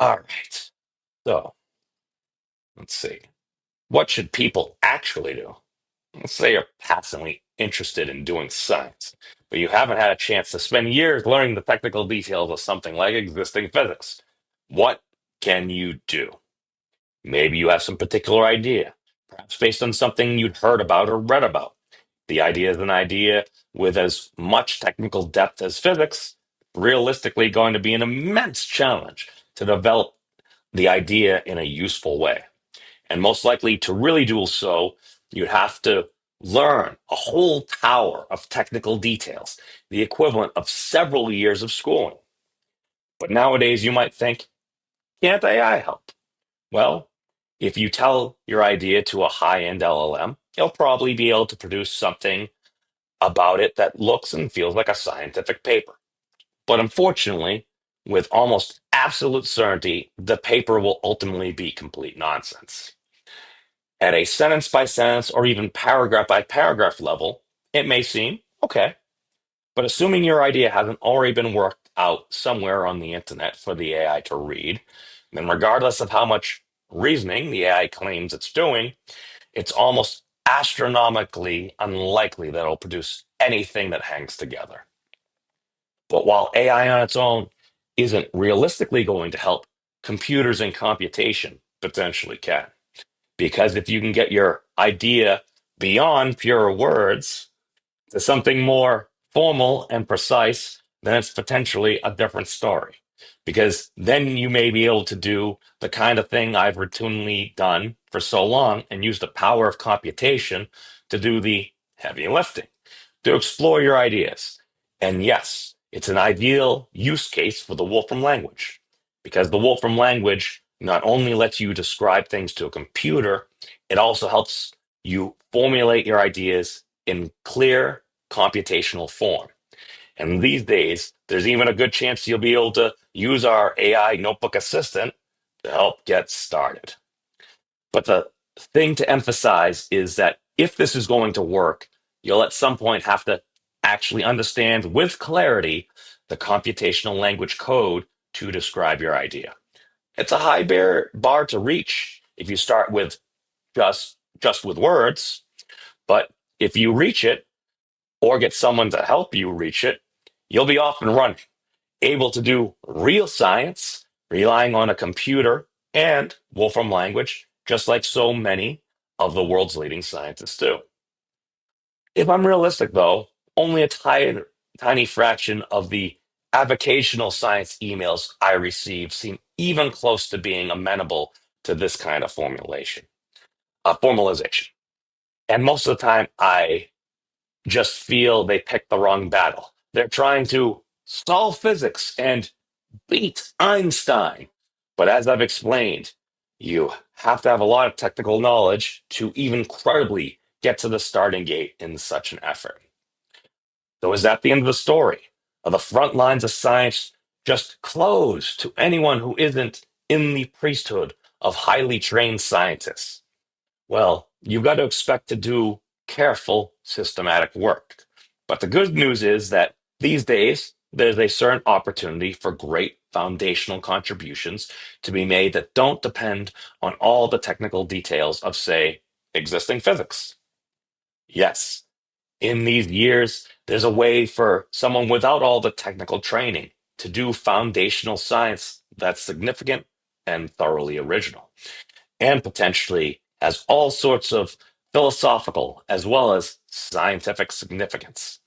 All right. So let's see. What should people actually do? Let's say you're passionately interested in doing science, but you haven't had a chance to spend years learning the technical details of something like existing physics. What can you do? Maybe you have some particular idea, perhaps based on something you'd heard about or read about. The idea is an idea with as much technical depth as physics, realistically going to be an immense challenge to develop the idea in a useful way. And most likely to really do so, you'd have to learn a whole tower of technical details, the equivalent of several years of schooling. But nowadays, you might think, can't AI help? Well, if you tell your idea to a high-end LLM, it'll probably be able to produce something about it that looks and feels like a scientific paper. But unfortunately, with almost absolute certainty, the paper will ultimately be complete nonsense. At a sentence by sentence or even paragraph by paragraph level, it may seem okay. But assuming your idea hasn't already been worked out somewhere on the internet for the AI to read, then regardless of how much reasoning the AI claims it's doing, it's almost astronomically unlikely that it'll produce anything that hangs together. But while AI on its own isn't realistically going to help, computers and computation potentially can. Because if you can get your idea beyond pure words to something more formal and precise, then it's potentially a different story. Because then you may be able to do the kind of thing I've routinely done for so long and use the power of computation to do the heavy lifting, to explore your ideas. And yes, it's an ideal use case for the Wolfram language, because the Wolfram language not only lets you describe things to a computer, it also helps you formulate your ideas in clear computational form. And these days, there's even a good chance you'll be able to use our AI notebook assistant to help get started. But the thing to emphasize is that if this is going to work, you'll at some point have to actually understand with clarity the computational language code to describe your idea. It's a high bar to reach if you start with just with words, but if you reach it or get someone to help you reach it, you'll be off and running, able to do real science, relying on a computer and Wolfram language, just like so many of the world's leading scientists do. If I'm realistic, though, only a tiny fraction of the avocational science emails I receive seem even close to being amenable to this kind of formalization. And most of the time, I just feel they picked the wrong battle. They're trying to solve physics and beat Einstein. But as I've explained, you have to have a lot of technical knowledge to even credibly get to the starting gate in such an effort. So is that the end of the story? Are the front lines of science just closed to anyone who isn't in the priesthood of highly trained scientists? Well, you've got to expect to do careful, systematic work. But the good news is that these days, there's a certain opportunity for great foundational contributions to be made that don't depend on all the technical details of, say, existing physics. Yes, in these years, there's a way for someone without all the technical training to do foundational science that's significant and thoroughly original, and potentially has all sorts of philosophical as well as scientific significance.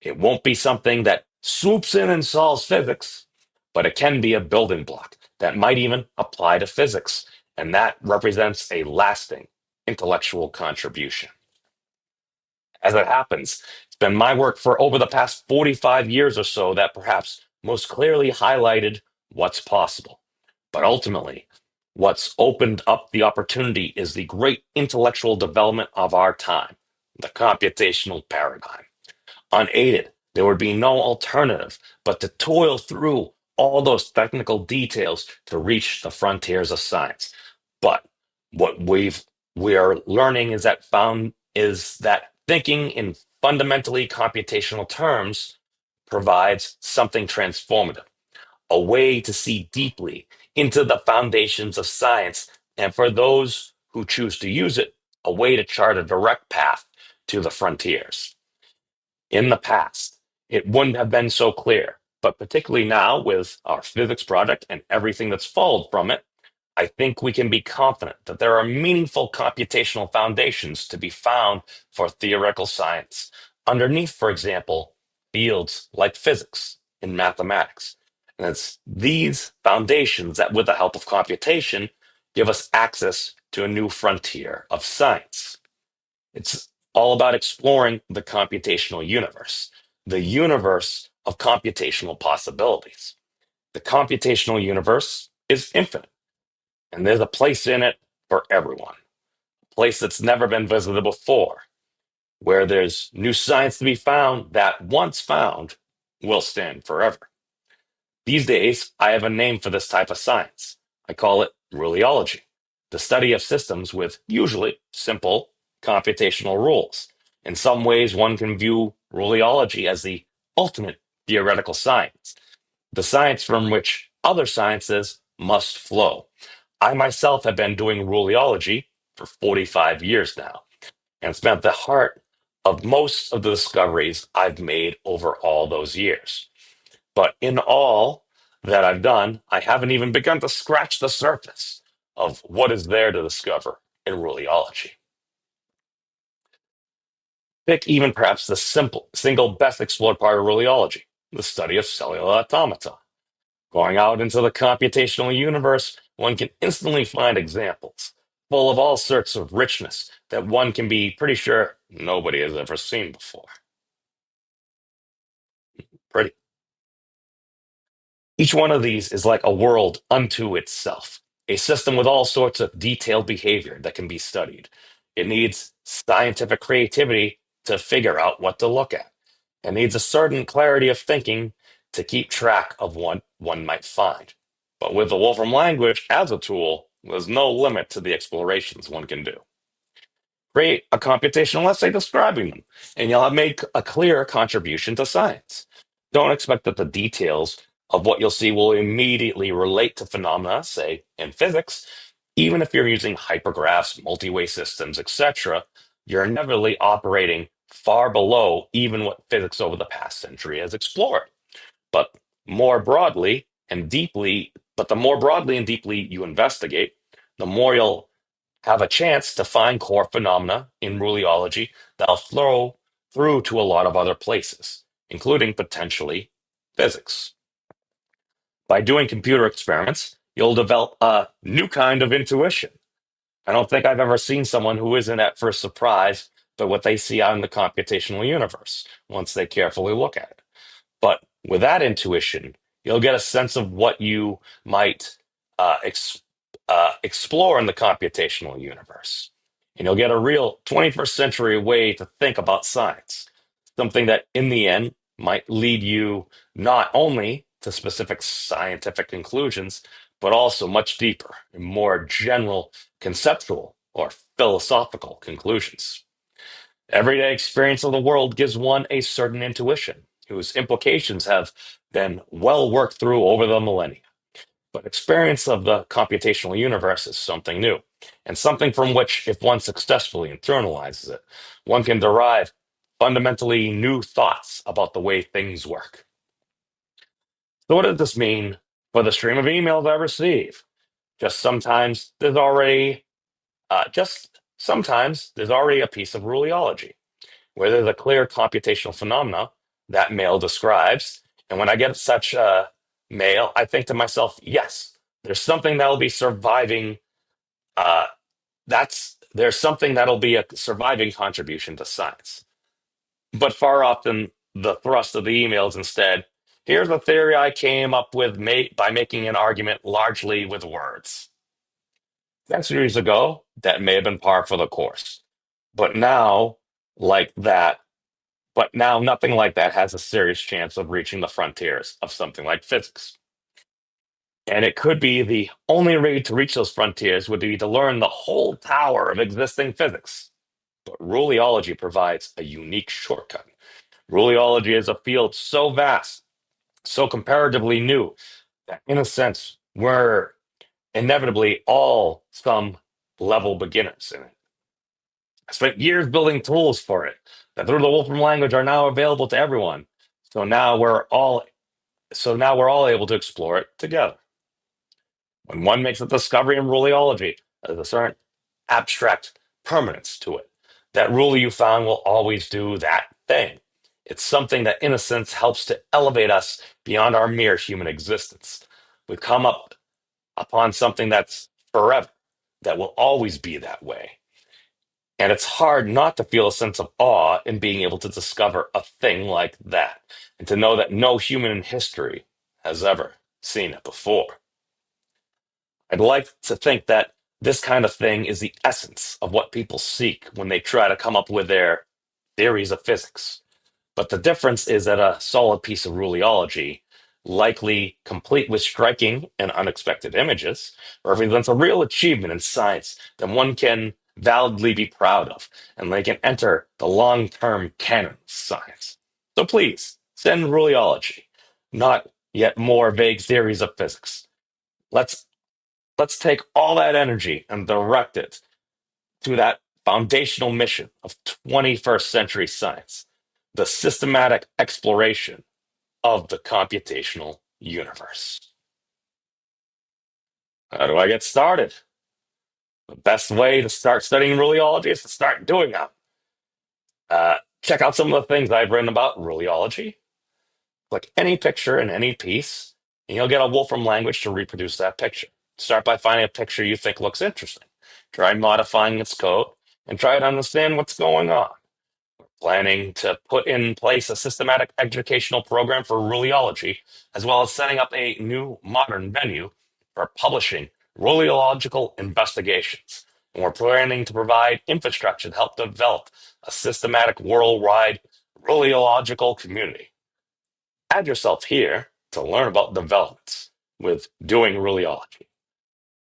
It won't be something that swoops in and solves physics, but it can be a building block that might even apply to physics, and that represents a lasting intellectual contribution. As it happens, it's been my work for over the past 45 years or so that perhaps most clearly highlighted what's possible. But ultimately, what's opened up the opportunity is the great intellectual development of our time, the computational paradigm. Unaided, there would be no alternative but to toil through all those technical details to reach the frontiers of science. But what we are learning is that thinking in fundamentally computational terms provides something transformative, a way to see deeply into the foundations of science, and for those who choose to use it, a way to chart a direct path to the frontiers. In the past, it wouldn't have been so clear, but particularly now with our physics project and everything that's followed from it, I think we can be confident that there are meaningful computational foundations to be found for theoretical science, underneath, for example, fields like physics and mathematics. And it's these foundations that, with the help of computation, give us access to a new frontier of science. It's all about exploring the computational universe, the universe of computational possibilities. The computational universe is infinite, and there's a place in it for everyone, a place that's never been visited before, where there's new science to be found that, once found, will stand forever. These days, I have a name for this type of science. I call it Ruliology, the study of systems with usually simple computational rules. In some ways, one can view Ruliology as the ultimate theoretical science, the science from which other sciences must flow. I myself have been doing Ruliology for 45 years now and spent the heart of most of the discoveries I've made over all those years. But in all that I've done, I haven't even begun to scratch the surface of what is there to discover in Ruliology. Pick even perhaps the single best explored part of Ruliology, the study of cellular automata. Going out into the computational universe, one can instantly find examples full of all sorts of richness that one can be pretty sure nobody has ever seen before. Pretty. Each one of these is like a world unto itself, a system with all sorts of detailed behavior that can be studied. It needs scientific creativity to figure out what to look at. It needs a certain clarity of thinking to keep track of what one might find. But with the Wolfram language as a tool, there's no limit to the explorations one can do. Create a computational essay describing them, and you'll have made a clear contribution to science. Don't expect that the details of what you'll see will immediately relate to phenomena, say, in physics. Even if you're using hypergraphs, multi-way systems, etc., you're inevitably operating far below even what physics over the past century has explored. But more broadly and deeply, but the more broadly and deeply you investigate, the more you'll have a chance to find core phenomena in Ruliology that'll flow through to a lot of other places, including potentially physics. By doing computer experiments, you'll develop a new kind of intuition. I don't think I've ever seen someone who isn't at first surprised by what they see out in the computational universe once they carefully look at it. But with that intuition, you'll get a sense of what you might explore in the computational universe. And you'll get a real 21st century way to think about science, something that in the end might lead you not only to specific scientific conclusions, but also much deeper and more general conceptual or philosophical conclusions. Everyday experience of the world gives one a certain intuition, whose implications have been well worked through over the millennia. But experience of the computational universe is something new, and something from which, if one successfully internalizes it, one can derive fundamentally new thoughts about the way things work. So, what does this mean for the stream of emails I receive? Just sometimes there's already, a piece of Ruliology where there's a clear computational phenomena that mail describes. And when I get such a mail, I think to myself, yes, there's something that'll be surviving. Uh, there's something that'll be a surviving contribution to science. But far often, the thrust of the emails instead, here's a theory I came up with by making an argument largely with words. Centuries ago, that may have been par for the course. But now, like that, But now nothing like that has a serious chance of reaching the frontiers of something like physics. And it could be the only way to reach those frontiers would be to learn the whole tower of existing physics. But Ruliology provides a unique shortcut. Ruliology is a field so vast, so comparatively new, In a sense, we're inevitably all some level beginners in it. I spent years building tools for it that through the Wolfram language are now available to everyone. So now we're all so now we're all able to explore it together. When one makes a discovery in Ruliology, there's a certain abstract permanence to it. That rule you found will always do that thing. It's something that, in a sense, helps to elevate us beyond our mere human existence. We've come up upon something that's forever, that will always be that way. And it's hard not to feel a sense of awe in being able to discover a thing like that, and to know that no human in history has ever seen it before. I'd like to think that this kind of thing is the essence of what people seek when they try to come up with their theories of physics. But the difference is that a solid piece of Ruliology, likely complete with striking and unexpected images, represents a real achievement in science that one can validly be proud of, and they can enter the long-term canon of science. So please, send Ruliology, not yet more vague theories of physics. Let's let's take all that energy and direct it to that foundational mission of 21st century science, the systematic exploration of the computational universe. How do I get started? The best way to start studying Ruliology is to start doing them. Check out some of the things I've written about Ruliology. Click any picture in any piece, and you'll get a Wolfram language to reproduce that picture. Start by finding a picture you think looks interesting. Try modifying its code and try to understand what's going on. Planning to put in place a systematic educational program for Ruliology, as well as setting up a new modern venue for publishing Ruliological investigations. And we're planning to provide infrastructure to help develop a systematic worldwide Ruliological community. Add yourself here to learn about developments with doing Ruliology.